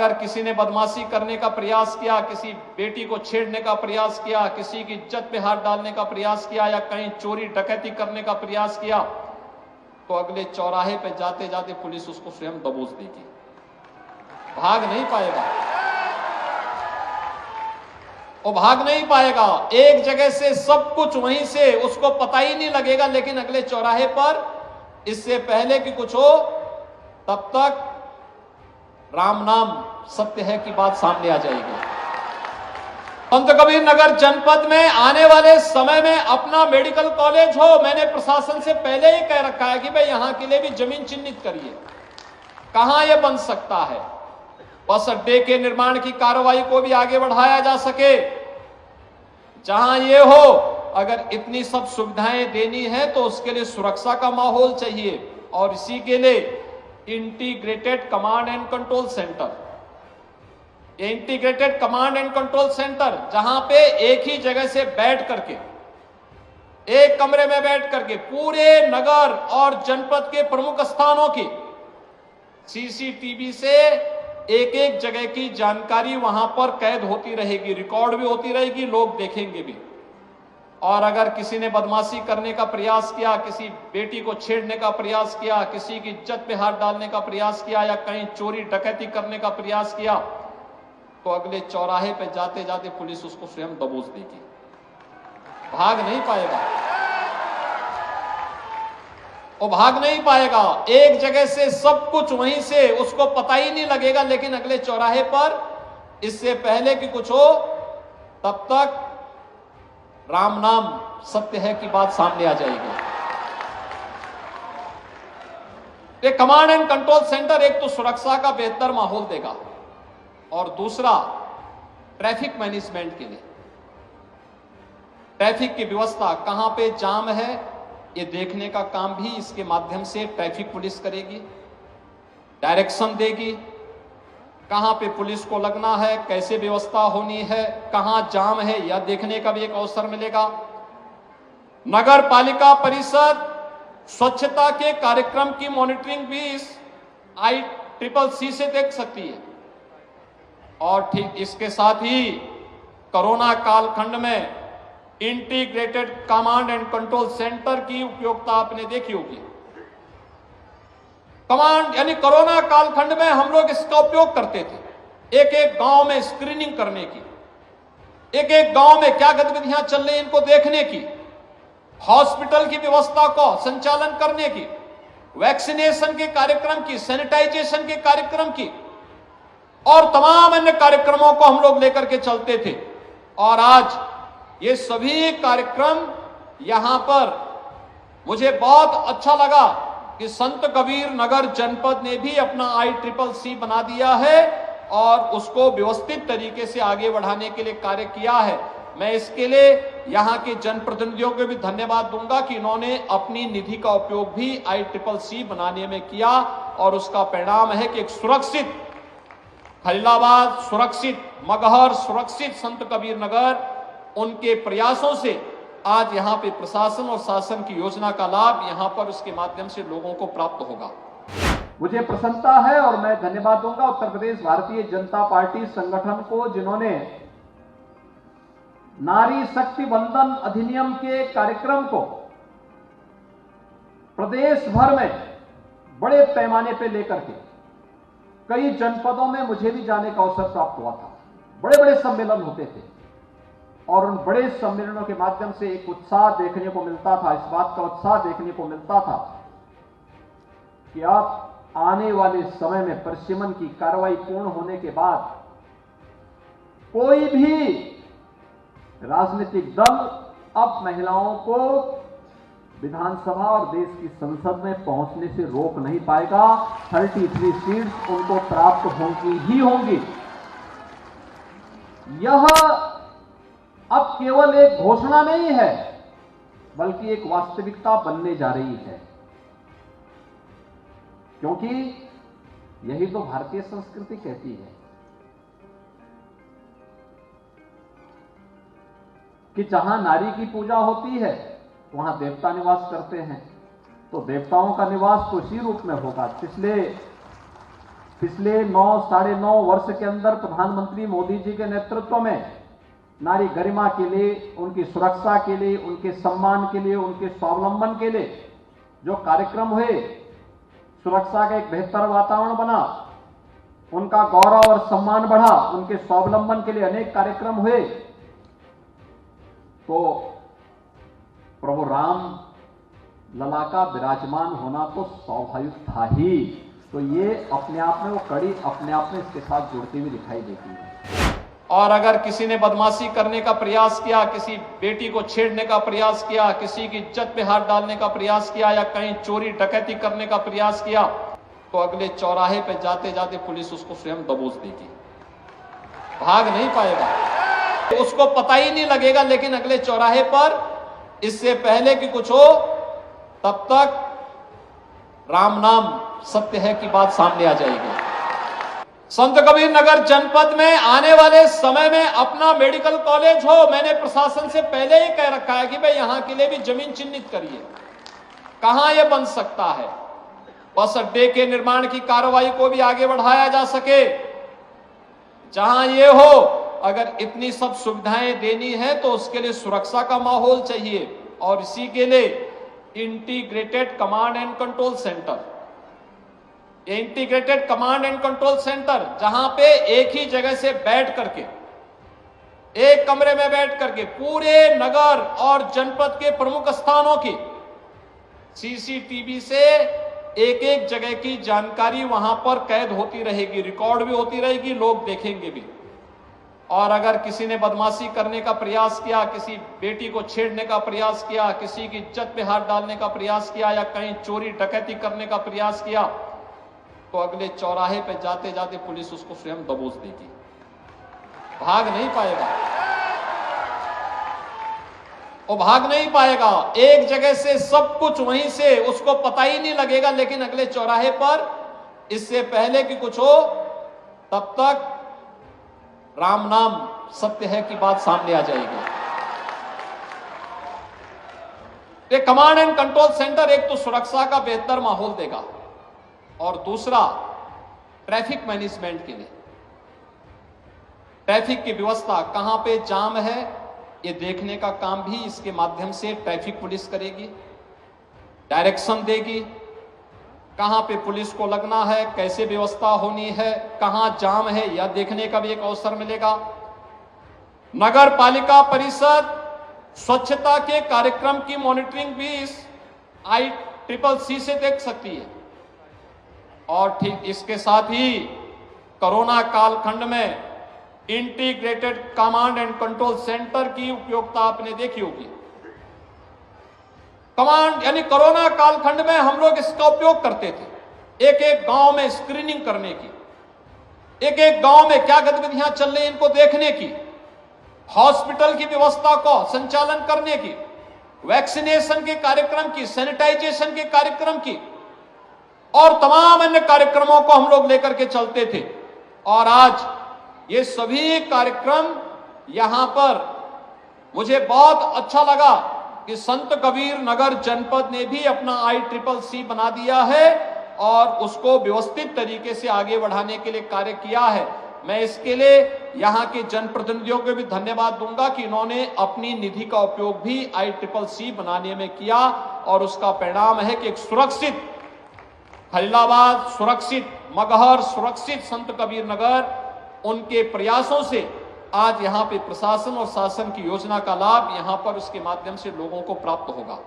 अगर किसी ने बदमाशी करने का प्रयास किया, किसी बेटी को छेड़ने का प्रयास किया, किसी की इज्जत पे हाथ डालने का प्रयास किया या कहीं चोरी डकैती करने का प्रयास किया, तो अगले चौराहे पे जाते जाते पुलिस उसको स्वयं दबोच देगी, भाग नहीं पाएगा। वो भाग नहीं पाएगा। एक जगह से सब कुछ वहीं से उसको पता ही नहीं लगेगा, लेकिन अगले चौराहे पर इससे पहले कि कुछ हो तब तक राम नाम सत्य है की बात सामने आ जाएगी। संत कबीर नगर जनपद में आने वाले समय में अपना मेडिकल कॉलेज हो, मैंने प्रशासन से पहले ही कह रखा है कि भाई यहां के लिए भी जमीन चिन्हित करिए, कहां यह बन सकता है। बस अड्डे के निर्माण की कार्रवाई को भी आगे बढ़ाया जा सके, जहां ये हो। अगर इतनी सब सुविधाएं देनी है तो उसके लिए सुरक्षा का माहौल चाहिए, और इसी के लिए integrated command and control centre, integrated command and control centre, जहां पे एक ही जगह से बैठ करके, एक कमरे में बैठ करके पूरे नगर और जनपद के प्रमुख स्थानों की सीसीटीवी से एक एक जगह की जानकारी वहां पर कैद होती रहेगी, रिकॉर्ड भी होती रहेगी, लोग देखेंगे भी। और अगर किसी ने बदमाशी करने का प्रयास किया, किसी बेटी को छेड़ने का प्रयास किया, किसी की इज्जत पे हाथ डालने का प्रयास किया या कहीं चोरी डकैती करने का प्रयास किया, तो अगले चौराहे पे जाते जाते पुलिस उसको स्वयं दबोच देगी, भाग नहीं पाएगा। वो भाग नहीं पाएगा। एक जगह से सब कुछ वहीं से उसको पता ही नहीं लगेगा, लेकिन अगले चौराहे पर इससे पहले कि कुछ हो तब तक राम नाम सत्य है की बात सामने आ जाएगी। ये कमांड एंड कंट्रोल सेंटर एक तो सुरक्षा का बेहतर माहौल देगा, और दूसरा ट्रैफिक मैनेजमेंट के लिए, ट्रैफिक की व्यवस्था कहां पे जाम है ये देखने का काम भी इसके माध्यम से ट्रैफिक पुलिस करेगी, डायरेक्शन देगी, कहां पे पुलिस को लगना है, कैसे व्यवस्था होनी है, कहां जाम है यह देखने का भी एक अवसर मिलेगा। नगर पालिका परिषद स्वच्छता के कार्यक्रम की मॉनिटरिंग भी इस ICCC से देख सकती है। और ठीक इसके साथ ही कोरोना कालखंड में integrated command and control centre की उपयोगिता आपने देखी होगी। कमांड यानी कोरोना कालखंड में हम लोग इसका उपयोग करते थे, एक एक गांव में स्क्रीनिंग करने की, एक एक गांव में क्या गतिविधियां चल रही इनको देखने की, हॉस्पिटल की व्यवस्था को संचालन करने की, वैक्सीनेशन के कार्यक्रम की, सैनिटाइजेशन के कार्यक्रम की और तमाम अन्य कार्यक्रमों को हम लोग लेकर के चलते थे। और आज ये सभी कार्यक्रम यहां पर मुझे बहुत अच्छा लगा कि संत कबीर नगर जनपद ने भी अपना ICCC बना दिया है और उसको व्यवस्थित तरीके से आगे बढ़ाने के लिए कार्य किया है। मैं इसके लिए यहां के जनप्रतिनिधियों को भी धन्यवाद दूंगा कि इन्होंने अपनी निधि का उपयोग भी ICCC बनाने में किया, और उसका परिणाम है कि एक सुरक्षित खलीलाबाद, सुरक्षित मगहर, सुरक्षित संत कबीर नगर, उनके प्रयासों से आज यहां पे प्रशासन और शासन की योजना का लाभ यहां पर उसके माध्यम से लोगों को प्राप्त होगा। मुझे प्रसन्नता है और मैं धन्यवाद दूंगा उत्तर प्रदेश भारतीय जनता पार्टी संगठन को, जिन्होंने नारी शक्ति वंदन अधिनियम के कार्यक्रम को प्रदेश भर में बड़े पैमाने पर लेकर के कई जनपदों में मुझे भी जाने का अवसर प्राप्त हुआ था। बड़े बड़े सम्मेलन होते थे और उन बड़े सम्मेलनों के माध्यम से एक उत्साह देखने को मिलता था, इस बात का उत्साह देखने को मिलता था कि अब आने वाले समय में परिसीमन की कार्रवाई पूर्ण होने के बाद कोई भी राजनीतिक दल अब महिलाओं को विधानसभा और देश की संसद में पहुंचने से रोक नहीं पाएगा। 33 सीट्स उनको प्राप्त होंगी ही होंगी। यह अब केवल एक घोषणा नहीं है, बल्कि एक वास्तविकता बनने जा रही है, क्योंकि यही तो भारतीय संस्कृति कहती है कि जहां नारी की पूजा होती है वहां देवता निवास करते हैं, तो देवताओं का निवास तो इसी रूप में होगा। इसलिए पिछले 9-9.5 वर्ष के अंदर प्रधानमंत्री मोदी जी के नेतृत्व में नारी गरिमा के लिए, उनकी सुरक्षा के लिए, उनके सम्मान के लिए, उनके स्वावलंबन के लिए जो कार्यक्रम हुए, सुरक्षा का एक बेहतर वातावरण बना, उनका गौरव और सम्मान बढ़ा, उनके स्वावलंबन के लिए अनेक कार्यक्रम हुए। तो प्रभु राम लला का विराजमान होना तो स्वाभाविक था ही। तो ये अपने आप में, वो कड़ी अपने आप में इसके साथ जुड़ती हुई दिखाई देती है। और अगर किसी ने बदमाशी करने का प्रयास किया, किसी बेटी को छेड़ने का प्रयास किया, किसी की इज्जत पे हाथ डालने का प्रयास किया या कहीं चोरी डकैती करने का प्रयास किया, तो अगले चौराहे पे जाते जाते पुलिस उसको स्वयं दबोच देगी, भाग नहीं पाएगा, उसको पता ही नहीं लगेगा। लेकिन अगले चौराहे पर इससे पहले कि कुछ हो तब तक राम नाम सत्य है की बात सामने आ जाएगी। संत कबीर नगर जनपद में आने वाले समय में अपना मेडिकल कॉलेज हो, मैंने प्रशासन से पहले ही कह रखा है कि भाई यहां के लिए भी जमीन चिन्हित करिए, कहां यह बन सकता है। बस अड्डे के निर्माण की कार्रवाई को भी आगे बढ़ाया जा सके, जहां ये हो। अगर इतनी सब सुविधाएं देनी है तो उसके लिए सुरक्षा का माहौल चाहिए, और इसी के लिए integrated command and control centre, integrated command and control centre, जहां पे एक ही जगह से बैठ करके, एक कमरे में बैठ करके पूरे नगर और जनपद के प्रमुख स्थानों की सीसीटीवी से एक एक जगह की जानकारी वहां पर कैद होती रहेगी, रिकॉर्ड भी होती रहेगी, लोग देखेंगे भी। और अगर किसी ने बदमाशी करने का प्रयास किया, किसी बेटी को छेड़ने का प्रयास किया, किसी की इज्जत पे हाथ डालने का प्रयास किया या कहीं चोरी डकैती करने का प्रयास किया, तो अगले चौराहे पे जाते जाते पुलिस उसको स्वयं दबोच देगी, भाग नहीं पाएगा, वो भाग नहीं पाएगा। एक जगह से सब कुछ वहीं से उसको पता ही नहीं लगेगा। लेकिन अगले चौराहे पर इससे पहले कि कुछ हो तब तक राम नाम सत्य है की बात सामने आ जाएगी। ये कमांड एंड कंट्रोल सेंटर एक तो सुरक्षा का बेहतर माहौल देगा, और दूसरा ट्रैफिक मैनेजमेंट के लिए, ट्रैफिक की व्यवस्था कहां पे जाम है ये देखने का काम भी इसके माध्यम से ट्रैफिक पुलिस करेगी, डायरेक्शन देगी, कहां पे पुलिस को लगना है, कैसे व्यवस्था होनी है, कहां जाम है यह देखने का भी एक अवसर मिलेगा। नगर पालिका परिषद स्वच्छता के कार्यक्रम की मॉनिटरिंग भी इस ICCC से देख सकती है। और ठीक इसके साथ ही कोरोना कालखंड में integrated command and control centre की उपयोगिता आपने देखी होगी। कमांड यानी कोरोना कालखंड में हम लोग इसका उपयोग करते थे, एक एक गांव में स्क्रीनिंग करने की, एक एक गांव में क्या गतिविधियां चल रही इनको देखने की, हॉस्पिटल की व्यवस्था को संचालन करने की, वैक्सीनेशन के कार्यक्रम की, सैनिटाइजेशन के कार्यक्रम की, और तमाम अन्य कार्यक्रमों को हम लोग लेकर के चलते थे। और आज ये सभी कार्यक्रम यहां पर मुझे बहुत अच्छा लगा कि संत कबीर नगर जनपद ने भी अपना ICCC बना दिया है और उसको व्यवस्थित तरीके से आगे बढ़ाने के लिए कार्य किया है। मैं इसके लिए यहां के जनप्रतिनिधियों को भी धन्यवाद दूंगा कि इन्होंने अपनी निधि का उपयोग भी ICCC बनाने में किया, और उसका परिणाम है कि एक सुरक्षित खलीलाबाद, सुरक्षित मगहर, सुरक्षित संत कबीर नगर, उनके प्रयासों से आज यहां पे प्रशासन और शासन की योजना का लाभ यहां पर उसके माध्यम से लोगों को प्राप्त होगा।